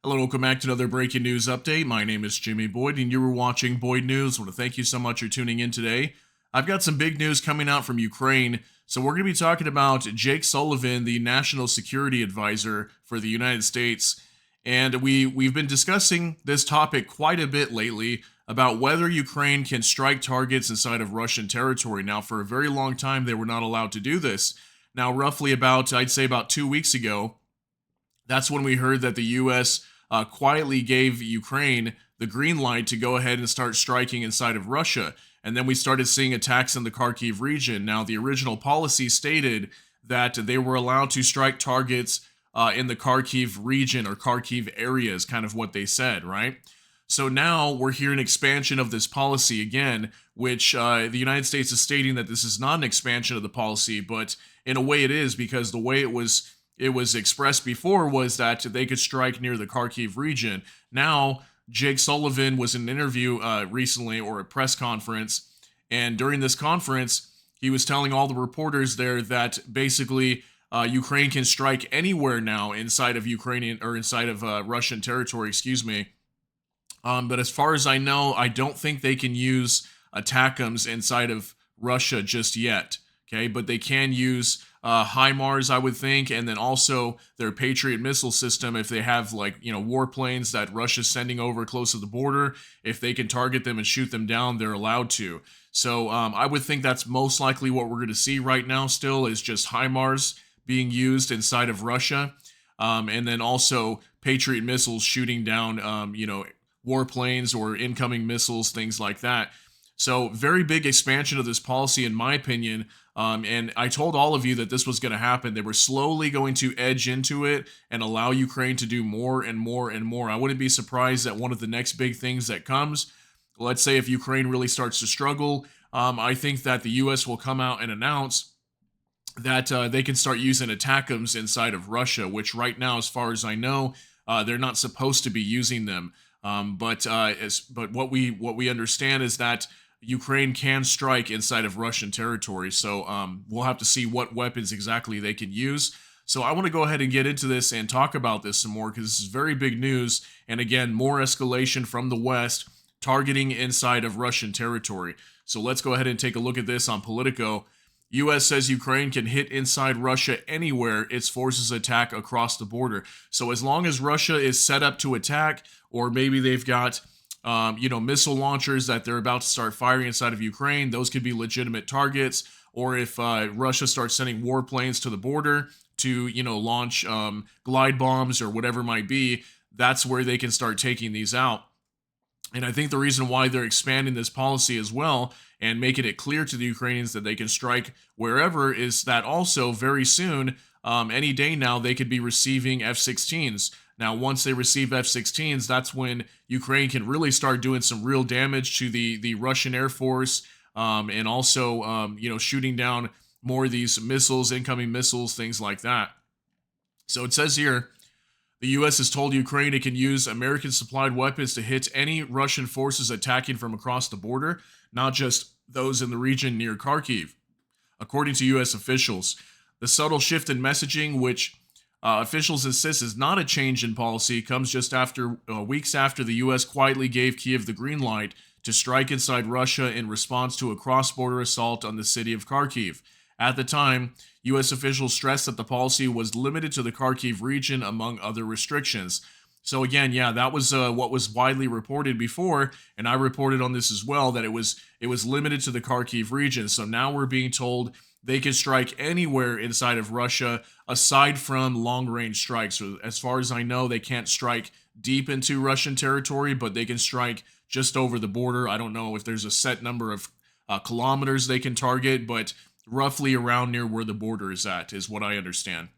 Hello, welcome back to another breaking news update. My name is Jimmy Boyd, and you were watching Boyd News. I want to thank you so much for tuning in today. I've got some big news coming out from Ukraine. So, we're going to be talking about Jake Sullivan, the National Security Advisor for the United States. And we've been discussing this topic quite a bit lately about whether Ukraine can strike targets inside of Russian territory. Now, for a very long time, they were not allowed to do this. Now, roughly I'd say about 2 weeks ago, that's when we heard that the U.S. Quietly gave Ukraine the green light to go ahead and start striking inside of Russia. And then we started seeing attacks in the Kharkiv region. Now, the original policy stated that they were allowed to strike targets in the Kharkiv region or Kharkiv area, is kind of what they said, right? So now we're hearing expansion of this policy again, which the United States is stating that this is not an expansion of the policy, but in a way it is, because the way it was expressed before was that they could strike near the Kharkiv region. Now, Jake Sullivan was in an interview recently, or a press conference, and during this conference, he was telling all the reporters there that basically Ukraine can strike anywhere now inside of Ukrainian or inside of Russian territory, excuse me. But as far as I know, I don't think they can use ATACMS inside of Russia just yet. Okay, but they can use HIMARS, I would think, and then also their Patriot missile system. If they have warplanes that Russia's sending over close to the border, if they can target them and shoot them down, they're allowed to. So I would think that's most likely what we're going to see right now. Still, is just HIMARS being used inside of Russia, and then also Patriot missiles shooting down, warplanes or incoming missiles, things like that. So very big expansion of this policy, in my opinion. And I told all of you that this was going to happen. They were slowly going to edge into it and allow Ukraine to do more and more and more. I wouldn't be surprised that one of the next big things that comes, let's say if Ukraine really starts to struggle, I think that the U.S. will come out and announce that they can start using ATACMS inside of Russia, which right now, as far as I know, they're not supposed to be using them. But what we understand is that Ukraine can strike inside of Russian territory. So we'll have to see what weapons exactly they can use. So I want to go ahead and get into this and talk about this some more, because this is very big news. And again, more escalation from the West targeting inside of Russian territory. So let's go ahead and take a look at this on Politico. U.S. says Ukraine can hit inside Russia anywhere its forces attack across the border. So as long as Russia is set up to attack, or maybe they've got missile launchers that they're about to start firing inside of Ukraine, those could be legitimate targets. Or if Russia starts sending warplanes to the border to, launch glide bombs or whatever it might be, that's where they can start taking these out. And I think the reason why they're expanding this policy as well and making it clear to the Ukrainians that they can strike wherever is that also very soon, any day now, they could be receiving F-16s. Now, once they receive F-16s, that's when Ukraine can really start doing some real damage to the Russian Air Force, and also, shooting down more of these missiles, incoming missiles, things like that. So it says here, the U.S. has told Ukraine it can use American-supplied weapons to hit any Russian forces attacking from across the border, not just those in the region near Kharkiv. According to U.S. officials, the subtle shift in messaging, which officials insist is not a change in policy, comes just after weeks after the U.S. quietly gave Kyiv the green light to strike inside Russia in response to a cross-border assault on the city of Kharkiv. At the time, U.S. officials stressed that the policy was limited to the Kharkiv region, among other restrictions. So again, yeah, that was what was widely reported before, and I reported on this as well, that it was limited to the Kharkiv region. So now we're being told they can strike anywhere inside of Russia aside from long-range strikes. So as far as I know, they can't strike deep into Russian territory, but they can strike just over the border. I don't know if there's a set number of kilometers they can target, but roughly around near where the border is at, is what I understand.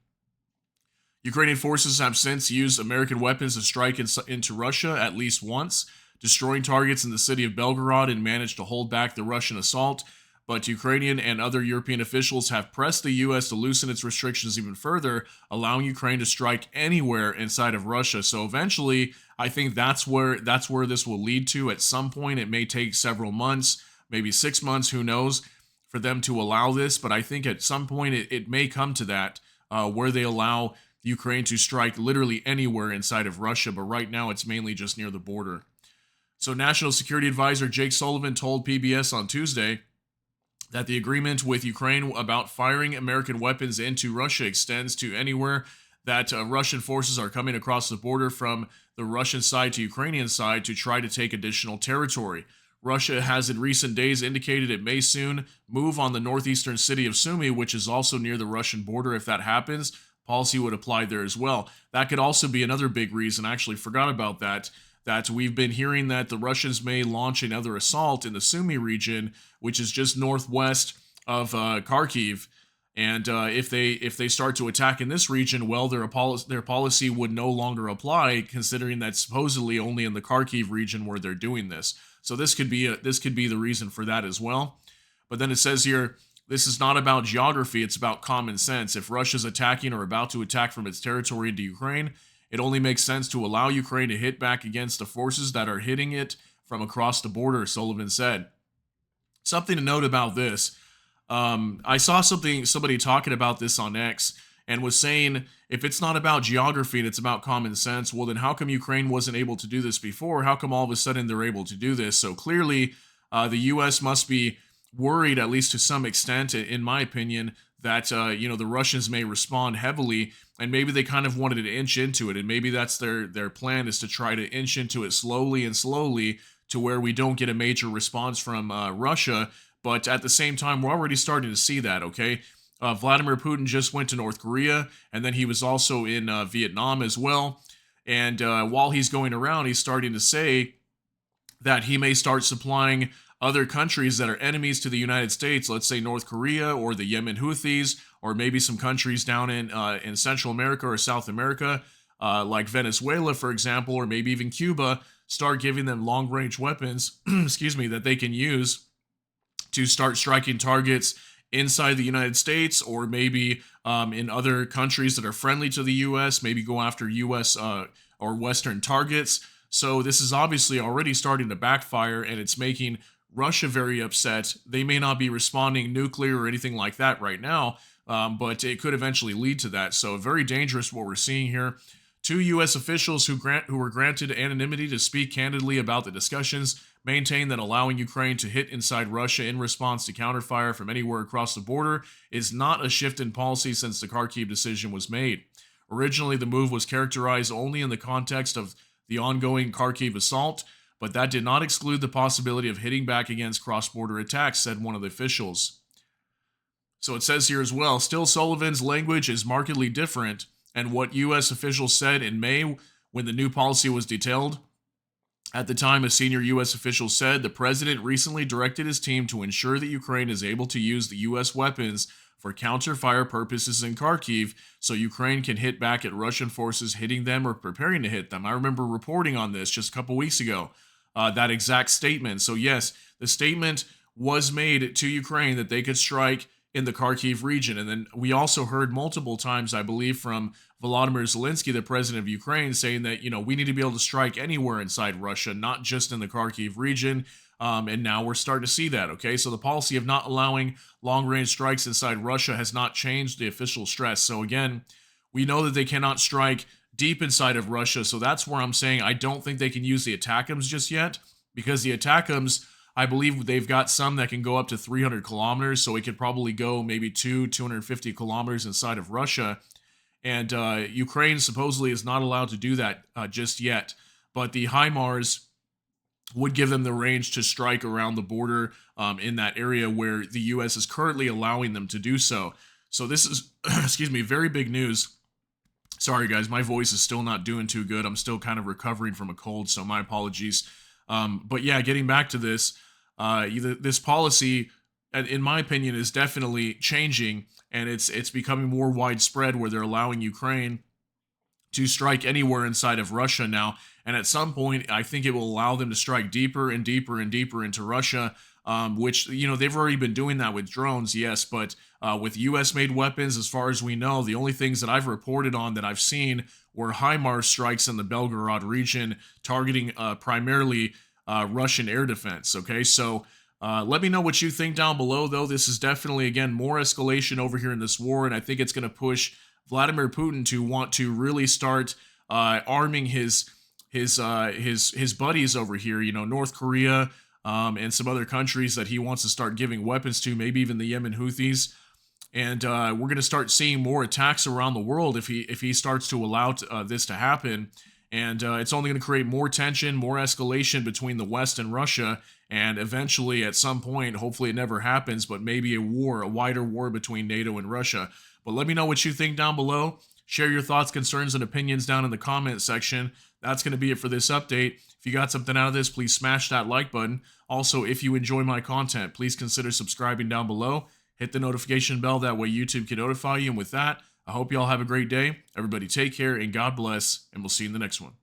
Ukrainian forces have since used American weapons to strike into Russia at least once, destroying targets in the city of Belgorod, and managed to hold back the Russian assault. But Ukrainian and other European officials have pressed the U.S. to loosen its restrictions even further, allowing Ukraine to strike anywhere inside of Russia. So eventually, I think that's where this will lead to. At some point, it may take several months, maybe 6 months, who knows, for them to allow this. But I think at some point it may come to that, where they allow Ukraine to strike literally anywhere inside of Russia, but right now it's mainly just near the border. So, National Security Advisor Jake Sullivan told PBS on Tuesday that the agreement with Ukraine about firing American weapons into Russia extends to anywhere that Russian forces are coming across the border from the Russian side to Ukrainian side to try to take additional territory. Russia has in recent days indicated it may soon move on the northeastern city of Sumy, which is also near the Russian border. If that happens, policy would apply there as well. That could also be another big reason. I actually forgot about that we've been hearing that the Russians may launch another assault in the Sumy region, which is just northwest of Kharkiv. And if they start to attack in this region, well, their policy would no longer apply, considering that supposedly only in the Kharkiv region where they're doing this. So this could be the reason for that as well. But then it says here, this is not about geography, it's about common sense. If Russia's attacking or about to attack from its territory into Ukraine, it only makes sense to allow Ukraine to hit back against the forces that are hitting it from across the border, Sullivan said. Something to note about this. I saw somebody talking about this on X and was saying if it's not about geography and it's about common sense, well, then how come Ukraine wasn't able to do this before? How come all of a sudden they're able to do this? So clearly, the U.S. must be worried, at least to some extent, in my opinion, that the Russians may respond heavily, and maybe they kind of wanted to inch into it, and maybe that's their plan, is to try to inch into it slowly to where we don't get a major response from Russia. But at the same time, we're already starting to see that, okay? Vladimir Putin just went to North Korea, and then he was also in Vietnam as well. And while he's going around, he's starting to say that he may start supplying other countries that are enemies to the United States, let's say North Korea or the Yemen Houthis, or maybe some countries down in Central America or South America, like Venezuela, for example, or maybe even Cuba, start giving them long-range weapons, excuse me, that they can use to start striking targets inside the United States, or maybe in other countries that are friendly to the U.S., maybe go after U.S. Or Western targets. So this is obviously already starting to backfire, and it's making Russia very upset. They may not be responding nuclear or anything like that right now, but it could eventually lead to that. So very dangerous what we're seeing here. 2 U.S. officials who were granted anonymity to speak candidly about the discussions maintain that allowing Ukraine to hit inside Russia in response to counterfire from anywhere across the border is not a shift in policy since the Kharkiv decision was made. Originally, the move was characterized only in the context of the ongoing Kharkiv assault, but that did not exclude the possibility of hitting back against cross-border attacks, said one of the officials. So it says here as well, still Sullivan's language is markedly different, and what U.S. officials said in May when the new policy was detailed. At the time, a senior U.S. official said the president recently directed his team to ensure that Ukraine is able to use the U.S. weapons for counter-fire purposes in Kharkiv so Ukraine can hit back at Russian forces hitting them or preparing to hit them. I remember reporting on this just a couple weeks ago, that exact statement. So yes, the statement was made to Ukraine that they could strike in the Kharkiv region. And then we also heard multiple times, I believe, from Volodymyr Zelensky, the president of Ukraine, saying that, we need to be able to strike anywhere inside Russia, not just in the Kharkiv region. And now we're starting to see that, okay? So the policy of not allowing long-range strikes inside Russia has not changed the official stress. So again, we know that they cannot strike deep inside of Russia. So that's where I'm saying I don't think they can use the ATACMS just yet, because the ATACMS, I believe they've got some that can go up to 300 kilometers, so it could probably go maybe 250 kilometers inside of Russia. And Ukraine supposedly is not allowed to do that just yet. But the HIMARS would give them the range to strike around the border in that area where the U.S. is currently allowing them to do so. So this is, excuse me, very big news. Sorry, guys, my voice is still not doing too good. I'm still kind of recovering from a cold, so my apologies. But yeah, getting back to this, this policy, in my opinion, is definitely changing, and it's becoming more widespread where they're allowing Ukraine to strike anywhere inside of Russia now. And at some point, I think it will allow them to strike deeper and deeper and deeper into Russia, which, they've already been doing that with drones, yes, but with U.S.-made weapons, as far as we know, the only things that I've reported on that I've seen were HIMARS strikes in the Belgorod region, targeting primarily Russian air defense, okay? So let me know what you think down below, though. This is definitely, again, more escalation over here in this war, and I think it's going to push Vladimir Putin to want to really start arming his buddies over here, North Korea, and some other countries that he wants to start giving weapons to, maybe even the Yemen Houthis. And we're going to start seeing more attacks around the world if he starts to allow this to happen. And it's only going to create more tension, more escalation between the West and Russia, and eventually, at some point, hopefully it never happens, but maybe a wider war between NATO and Russia. But let me know what you think down below. Share your thoughts, concerns, and opinions down in the comment section. That's going to be it for this update. If you got something out of this, please smash that like button. Also, if you enjoy my content, please consider subscribing down below. Hit the notification bell, that way YouTube can notify you. And with that, I hope you all have a great day. Everybody take care and God bless, and we'll see you in the next one.